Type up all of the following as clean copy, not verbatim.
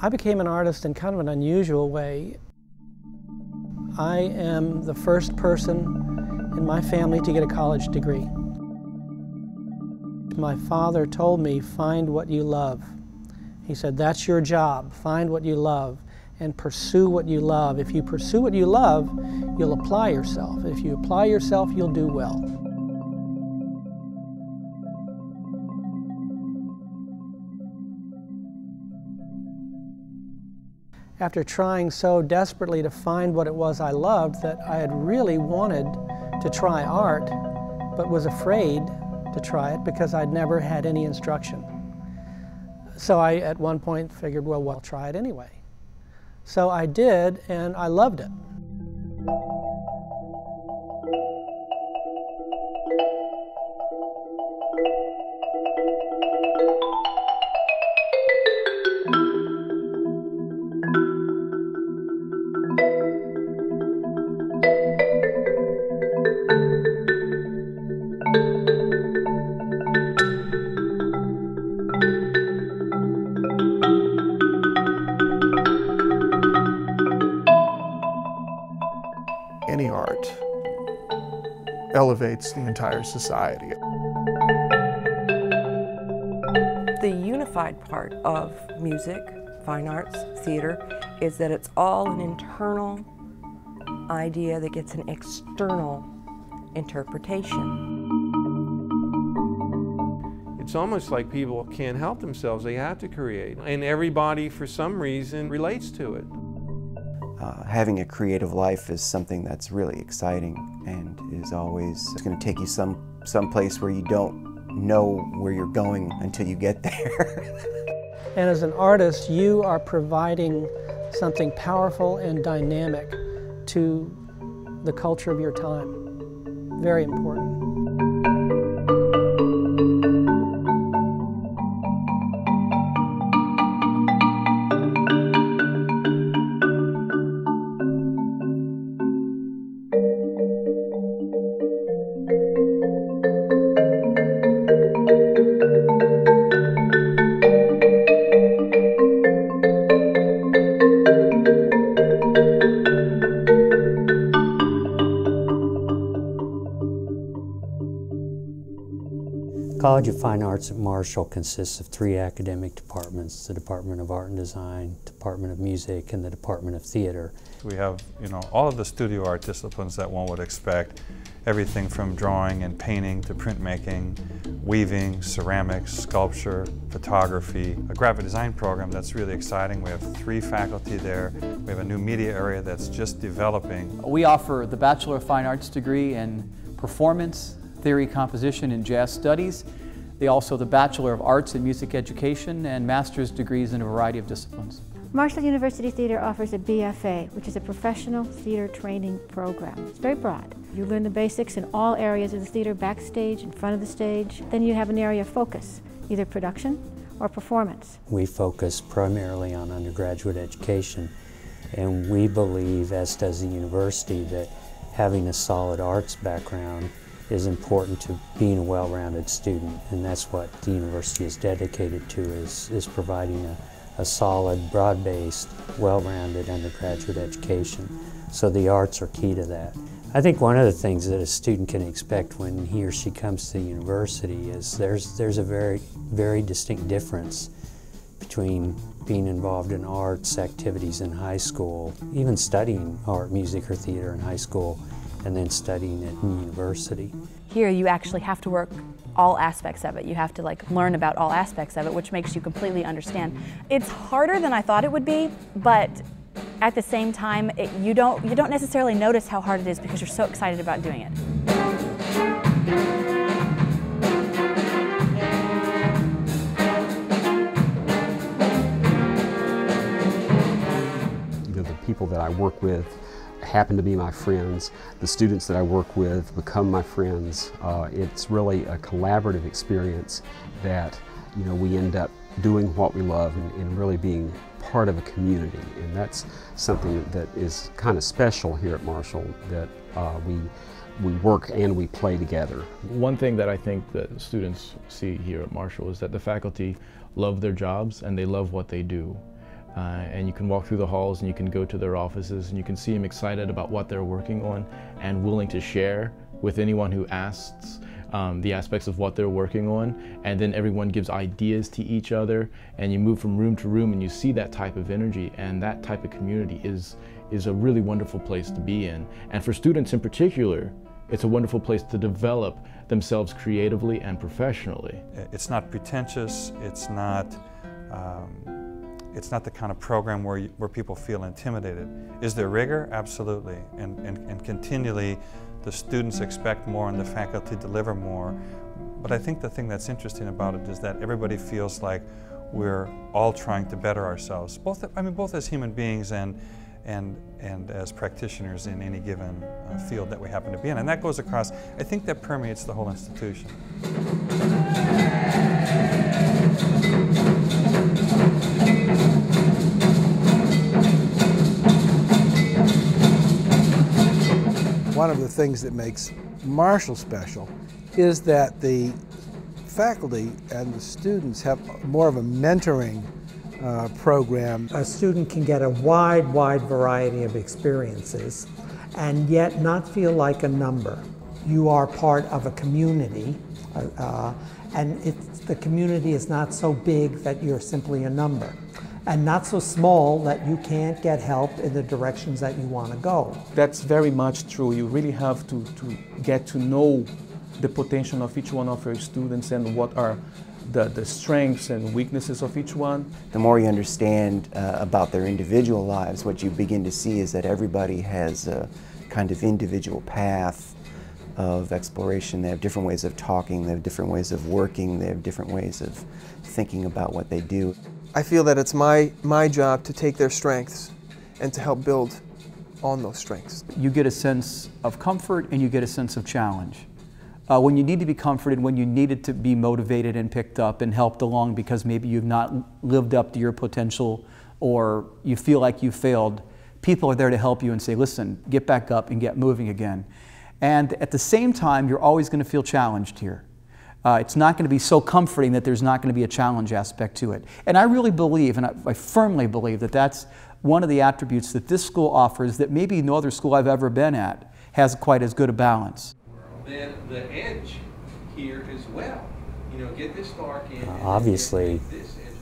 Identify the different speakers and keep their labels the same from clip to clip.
Speaker 1: I became an artist in kind of an unusual way. I am the first person in my family to get a college degree. My father told me, find what you love. He said, that's your job, find what you love and pursue what you love. If you pursue what you love, you'll apply yourself. If you apply yourself, you'll do well. After trying so desperately to find what it was I loved, that I had really wanted to try art, but was afraid to try it because I'd never had any instruction. So I, at one point, figured, well, I'll try it anyway. So I did, and I loved it.
Speaker 2: Any art elevates the entire society.
Speaker 3: The unified part of music, fine arts, theater, is that it's all an internal idea that gets an external interpretation.
Speaker 4: It's almost like people can't help themselves, they have to create. And everybody, for some reason, relates to it.
Speaker 5: Having a creative life is something that's really exciting and is always going to take you some place where you don't know where you're going until you get there.
Speaker 1: And as an artist, you are providing something powerful and dynamic to the culture of your time. Very important.
Speaker 6: College of Fine Arts at Marshall consists of 3 academic departments: the Department of Art and Design, Department of Music, and the Department of Theater.
Speaker 7: We have, all of the studio art disciplines that one would expect, everything from drawing and painting to printmaking, weaving, ceramics, sculpture, photography. A graphic design program that's really exciting. We have 3 faculty there. We have a new media area that's just developing.
Speaker 8: We offer the Bachelor of Fine Arts degree in Performance, Theory, Composition, and Jazz Studies. They also the Bachelor of Arts in Music Education and master's degrees in a variety of disciplines.
Speaker 9: Marshall University Theater offers a BFA, which is a professional theater training program. It's very broad. You learn the basics in all areas of the theater, backstage, in front of the stage. Then you have an area of focus, either production or performance.
Speaker 6: We focus primarily on undergraduate education, and we believe, as does the university, that having a solid arts background is important to being a well-rounded student, and that's what the university is dedicated to, is providing a solid, broad-based, well-rounded undergraduate education. So the arts are key to that. I think one of the things that a student can expect when he or she comes to the university is there's a very, very distinct difference between being involved in arts activities in high school, even studying art, music, or theater in high school, and then studying it in university.
Speaker 10: Here you actually have to work all aspects of it. You have to learn about all aspects of it, which makes you completely understand. It's harder than I thought it would be, but at the same time, you don't necessarily notice how hard it is because you're so excited about doing it.
Speaker 11: The people that I work with happen to be my friends. The students that I work with become my friends. It's really a collaborative experience that we end up doing what we love and really being part of a community. And that's something that is kind of special here at Marshall, that we work and we play together.
Speaker 12: One thing that I think that students see here at Marshall is that the faculty love their jobs and they love what they do. and you can walk through the halls and you can go to their offices and you can see them excited about what they're working on and willing to share with anyone who asks the aspects of what they're working on, and then everyone gives ideas to each other, and you move from room to room and you see that type of energy, and that type of community is a really wonderful place to be in. And for students in particular, it's a wonderful place to develop themselves creatively and professionally.
Speaker 7: It's not pretentious, it's not the kind of program where people feel intimidated. Is there rigor? Absolutely, and continually the students expect more and the faculty deliver more. But I think the thing that's interesting about it is that everybody feels like we're all trying to better ourselves, both as human beings and as practitioners in any given field that we happen to be in. And that goes across, I think that permeates the whole institution.
Speaker 13: One of the things that makes Marshall special is that the faculty and the students have more of a mentoring program.
Speaker 14: A student can get a wide variety of experiences and yet not feel like a number. You are part of a community, and the community is not so big that you're simply a number, and not so small that you can't get help in the directions that you want to go.
Speaker 12: That's very much true. You really have to get to know the potential of each one of your students and what are the strengths and weaknesses of each one.
Speaker 5: The more you understand about their individual lives, what you begin to see is that everybody has a kind of individual path of exploration. They have different ways of talking, they have different ways of working, they have different ways of thinking about what they do.
Speaker 15: I feel that it's my job to take their strengths and to help build on those strengths.
Speaker 8: You get a sense of comfort and you get a sense of challenge. When you need to be comforted, when you needed to be motivated and picked up and helped along because maybe you've not lived up to your potential or you feel like you failed, people are there to help you and say, listen, get back up and get moving again. And at the same time, you're always going to feel challenged here. It's not going to be so comforting that there's not going to be a challenge aspect to it. And I really believe, and I firmly believe, that that's one of the attributes that this school offers that maybe no other school I've ever been at has quite as good a balance.
Speaker 4: Then the edge here as well. You know, get this dark in.
Speaker 6: Obviously,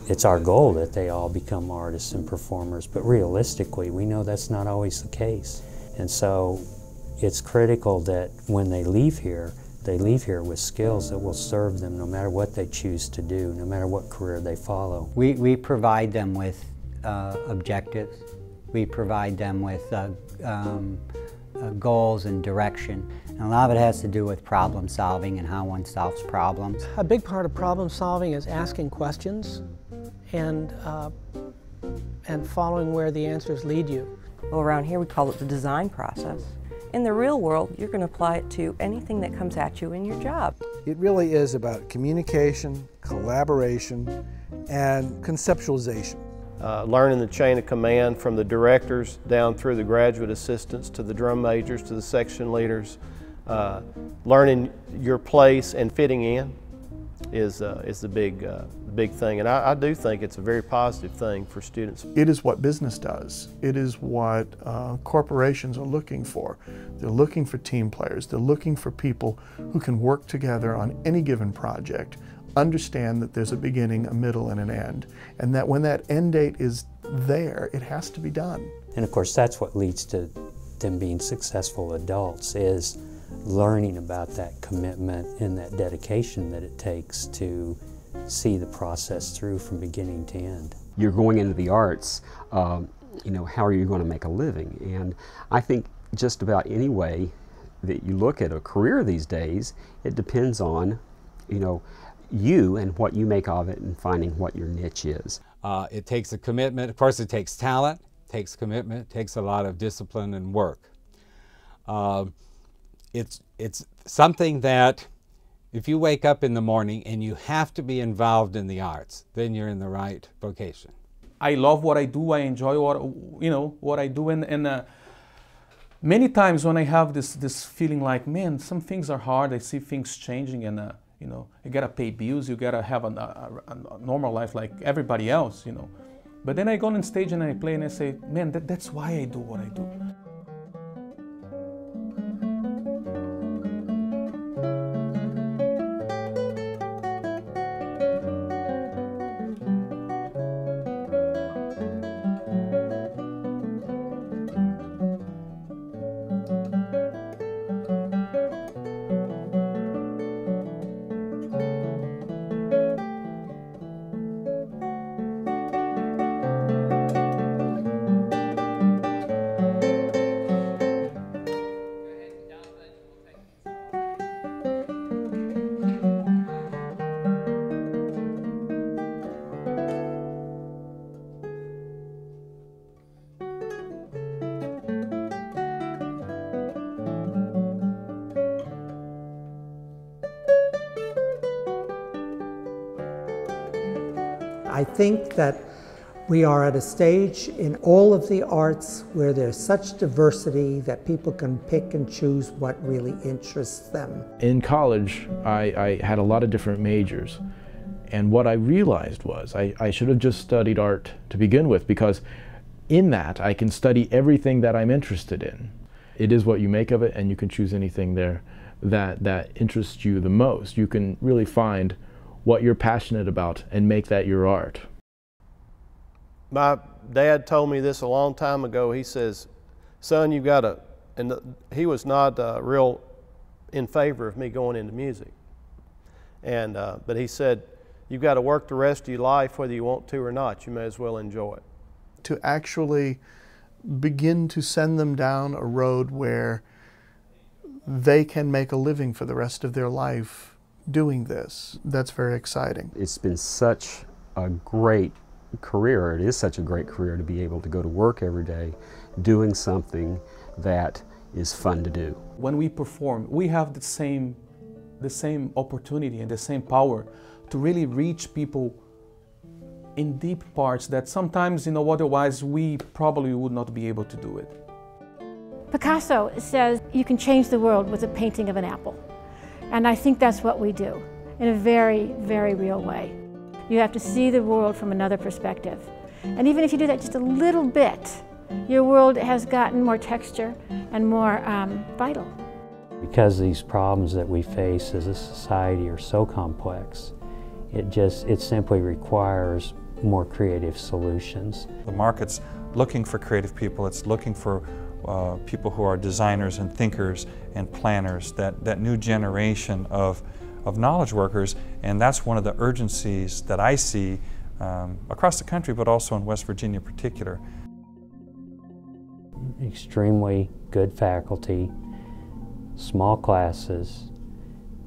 Speaker 6: it's our goal that they all become artists and performers, but realistically, we know that's not always the case. And so it's critical that when they leave here with skills that will serve them no matter what they choose to do, no matter what career they follow.
Speaker 16: We provide them with objectives. We provide them with goals and direction. And a lot of it has to do with problem solving and how one solves problems.
Speaker 1: A big part of problem solving is asking questions and following where the answers lead you.
Speaker 3: Well, around here we call it the design process. In the real world, you're going to apply it to anything that comes at you in your job.
Speaker 13: It really is about communication, collaboration, and conceptualization.
Speaker 17: Learning the chain of command from the directors down through the graduate assistants to the drum majors to the section leaders. Learning your place and fitting in is the big thing, and I do think it's a very positive thing for students.
Speaker 2: It is what business does. It is what corporations are looking for. They're looking for team players. They're looking for people who can work together on any given project, understand that there's a beginning, a middle, and an end, and that when that end date is there, it has to be done.
Speaker 6: And of course, that's what leads to them being successful adults, is learning about that commitment and that dedication that it takes to see the process through from beginning to end.
Speaker 11: You're going into the arts, you know, how are you going to make a living? And I think just about any way that you look at a career these days, it depends on, you know, you and what you make of it and finding what your niche is.
Speaker 18: It takes a commitment. Of course, it takes talent, takes commitment, takes a lot of discipline and work. It's something that if you wake up in the morning and you have to be involved in the arts, then you're in the right vocation.
Speaker 12: I love what I do. I enjoy what I do, and many times when I have this feeling like, man, some things are hard. I see things changing, and you gotta pay bills. You gotta have a normal life like everybody else. But then I go on stage and I play and I say, man, that's why I do what I do.
Speaker 14: I think that we are at a stage in all of the arts where there's such diversity that people can pick and choose what really interests them.
Speaker 12: In college, I had a lot of different majors. And what I realized was I should have just studied art to begin with, because in that I can study everything that I'm interested in. It is what you make of it, and you can choose anything there that interests you the most. You can really find what you're passionate about and make that your art.
Speaker 17: My dad told me this a long time ago. He says, son, you've got to, and he was not real in favor of me going into music. And, but he said, you've got to work the rest of your life whether you want to or not. You may as well enjoy it.
Speaker 2: To actually begin to send them down a road where they can make a living for the rest of their life doing this. That's very exciting.
Speaker 11: It's been such a great career. It is such a great career to be able to go to work every day doing something that is fun to do.
Speaker 8: When we perform, we have the same opportunity and the same power to really reach people in deep parts that sometimes, otherwise we probably would not be able to do it.
Speaker 9: Picasso says you can change the world with a painting of an apple. And I think that's what we do in a very, very real way. You have to see the world from another perspective. And even if you do that just a little bit, your world has gotten more texture and more vital.
Speaker 6: Because these problems that we face as a society are so complex, it simply requires more creative solutions.
Speaker 7: The market's looking for creative people. It's looking for people who are designers and thinkers and planners, that new generation of knowledge workers, and that's one of the urgencies that I see across the country, but also in West Virginia in particular.
Speaker 6: Extremely good faculty, small classes,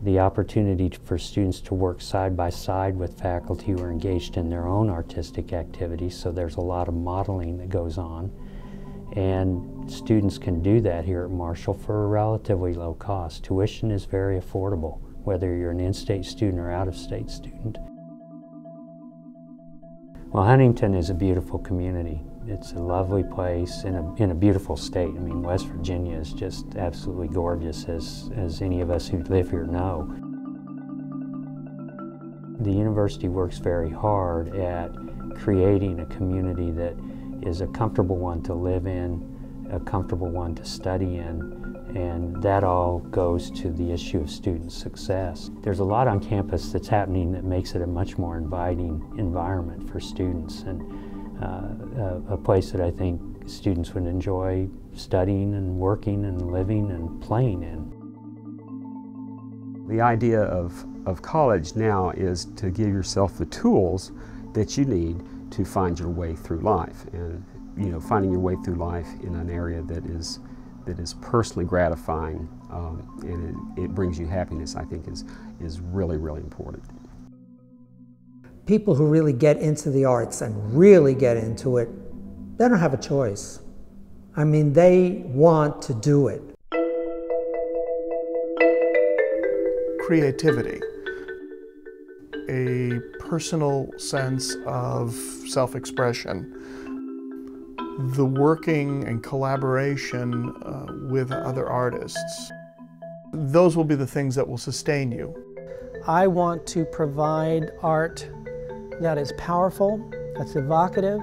Speaker 6: the opportunity for students to work side by side with faculty who are engaged in their own artistic activities, so there's a lot of modeling that goes on. And students can do that here at Marshall for a relatively low cost. Tuition is very affordable, whether you're an in-state student or out-of-state student. Well, Huntington is a beautiful community. It's a lovely place in a beautiful state. I mean, West Virginia is just absolutely gorgeous, as any of us who live here know. The university works very hard at creating a community that is a comfortable one to live in, a comfortable one to study in, and that all goes to the issue of student success. There's a lot on campus that's happening that makes it a much more inviting environment for students, and a place that I think students would enjoy studying and working and living and playing in.
Speaker 11: The idea of college now is to give yourself the tools that you need to find your way through life, and finding your way through life in an area that is personally gratifying and it brings you happiness, I think is really, really important.
Speaker 14: People who really get into the arts and really get into it, they don't have a choice. I mean, they want to do it.
Speaker 2: Creativity, a personal sense of self-expression, the working and collaboration with other artists. Those will be the things that will sustain you.
Speaker 1: I want to provide art that is powerful, that's evocative,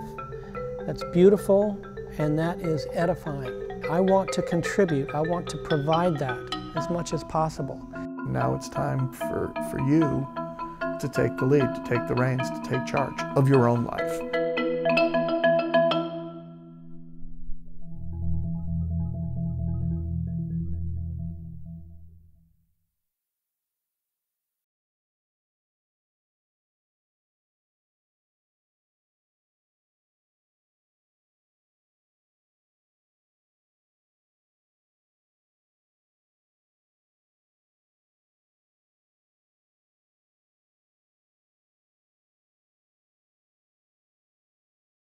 Speaker 1: that's beautiful and that is edifying. I want to contribute. I want to provide that as much as possible.
Speaker 2: Now it's time for you to take the lead, to take the reins, to take charge of your own life.